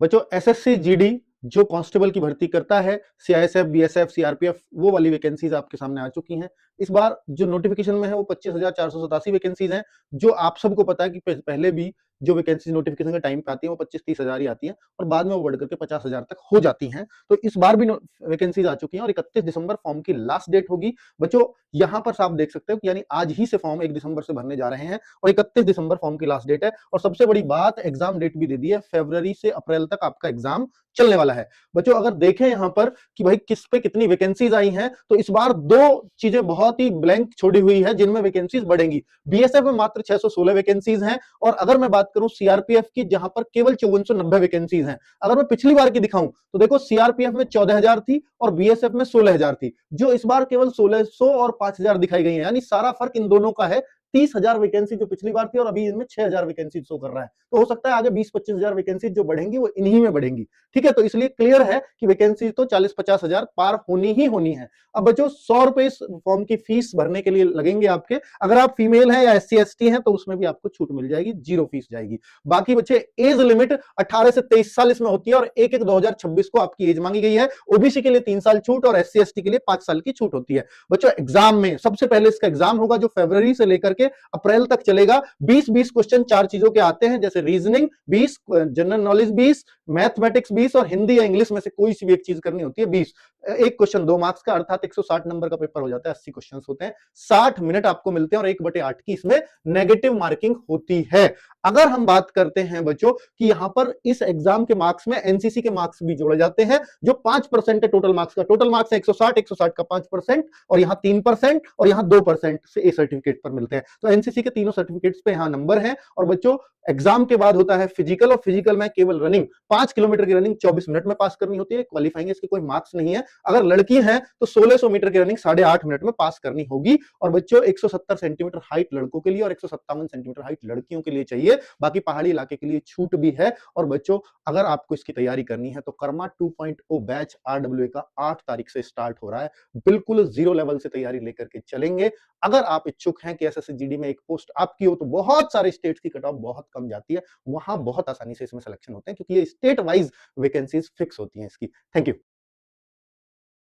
बच्चों SSC GD जो constable की भर्ती करता है, सीआईएसएफ, बीएसएफ, सीआरपीएफ, वो वाली वैकेंसीज आपके सामने आ चुकी हैं। इस बार जो नोटिफिकेशन में है वो 25,487 वैकेंसीज हैं, जो आप सबको पता है कि पहले भी जो वैकेंसीज नोटिफिकेशन के टाइम पे आती है वो 25-30 हजार ही आती है और बाद में वो बढ़ करके 50,000 तक हो जाती हैं। तो इस बार भी वैकेंसीज आ चुकी हैं और 31 दिसंबर फॉर्म की लास्ट डेट होगी। बच्चों यहाँ पर आप देख सकते हो कि यानी आज ही से फॉर्म 1 दिसंबर से भरने जा रहे हैं और 31 दिसंबर फॉर्म की लास्ट डेट है। और सबसे बड़ी बात, एग्जाम डेट भी दे दी है, फरवरी से अप्रैल तक आपका एग्जाम चलने वाला है। बच्चों अगर देखें यहां पर कि भाई किस पे कितनी वैकेंसीज आई हैं, तो इस बार दो चीजें बहुत ही ब्लैंक छोड़ी हुई है जिनमें वैकेंसीज बढ़ेंगी। बीएसएफ में मात्र 616 वैकेंसीज हैं और अगर मैं बात करूं सीआरपीएफ की, जहां पर केवल 5490 वैकेंसीज हैं। अगर मैं पिछली बार की दिखाऊं तो देखो सीआरपीएफ में 14,000 थी और बीएसएफ में 16,000 थी, जो इस बार केवल 1600 और 5,000 दिखाई गई है। यानी सारा फर्क इन दोनों का है। 30,000 वैकेंसी जो पिछली बार थी और अभी इनमें 6,000 वैकेंसी शो कर रहा है। तो हो सकता है आगे 20-25,000 वैकेंसी जो बढ़ेंगी वो इन्हीं में बढ़ेंगी। ठीक है, तो इसलिए क्लियर है कि वैकेंसी तो 40-50 हजार पार होनी ही होनी है। अब बच्चों 100 रुपए इस फॉर्म की फीस भरने के लिए लगेंगे आपके। अगर आप फीमेल हैं या एससी एसटी हैं तो उसमें भी आपको छूट मिल जाएगी, 0 फीस जाएगी। बाकी बच्चे एज लिमिट 18 से 23 साल इसमें होती है और 1/1/2026 को आपकी एज मांगी गई है। ओबीसी के लिए 3 साल छूट और एससी एसटी के लिए 5 साल की छूट होती है। बच्चों एग्जाम में सबसे पहले इसका एग्जाम होगा जो फरवरी से लेकर के अप्रैल तक चलेगा। 20-20 क्वेश्चन 4 चीजों के आते हैं, जैसे रीजनिंग 20, जनरल नॉलेज 20, मैथमेटिक्स 20 और हिंदी या इंग्लिश में से कोई सी भी एक चीज करनी होती है 20। एक क्वेश्चन 2 मार्क्स का, अर्थात 160 नंबर का पेपर हो जाता है, 80 क्वेश्चन होते हैं, 60 मिनट आपको मिलते हैं और 1/8 की इसमें नेगेटिव मार्किंग होती है। अगर हम बात करते हैं बच्चों कि यहां पर इस एग्जाम के मार्क्स में एनसीसी के मार्क्स भी जोड़े जाते हैं, जो 5% है टोटल मार्क्स का। टोटल मार्क्स है 160 का 5% और यहां 3% और यहां 2% से ए सर्टिफिकेट पर मिलते हैं। तो एनसीसी के तीनों सर्टिफिकेट्स पे यहां नंबर है। और बच्चों एग्जाम के बाद होता है फिजिकल और फिजिकल में केवल रनिंग, 5 किलोमीटर की रनिंग 24 मिनट में पास करनी होती है। क्वालिफाइंग इसके कोई मार्क्स नहीं है। अगर लड़की है तो 1600 मीटर की रनिंग 8.5 मिनट में पास करनी होगी। और बच्चों 170 सेंटीमीटर हाइट लड़कों के लिए और 157 सेंटीमीटर हाइट लड़कियों के लिए चाहिए। बाकी पहाड़ी इलाके के लिए छूट भी है। और बच्चों अगर आपको इसकी तैयारी करनी है तो कर्मा 2.0 बैच आरडब्ल्यूए का 8 तारीख से स्टार्ट हो रहा है। बिल्कुल जीरो लेवल से तैयारी लेकर के चलेंगे। अगर आप इच्छुक हैं कि एसएससी जीडी में एक पोस्ट आपकी हो, तो बहुत सारे स्टेट्स की कट ऑफ बहुत कम जाती है, वहां बहुत आसानी से इसमें सिलेक्शन होते हैं क्योंकि ये स्टेट वाइज वैकेंसीज फिक्स होती हैं इसकी। Thank you.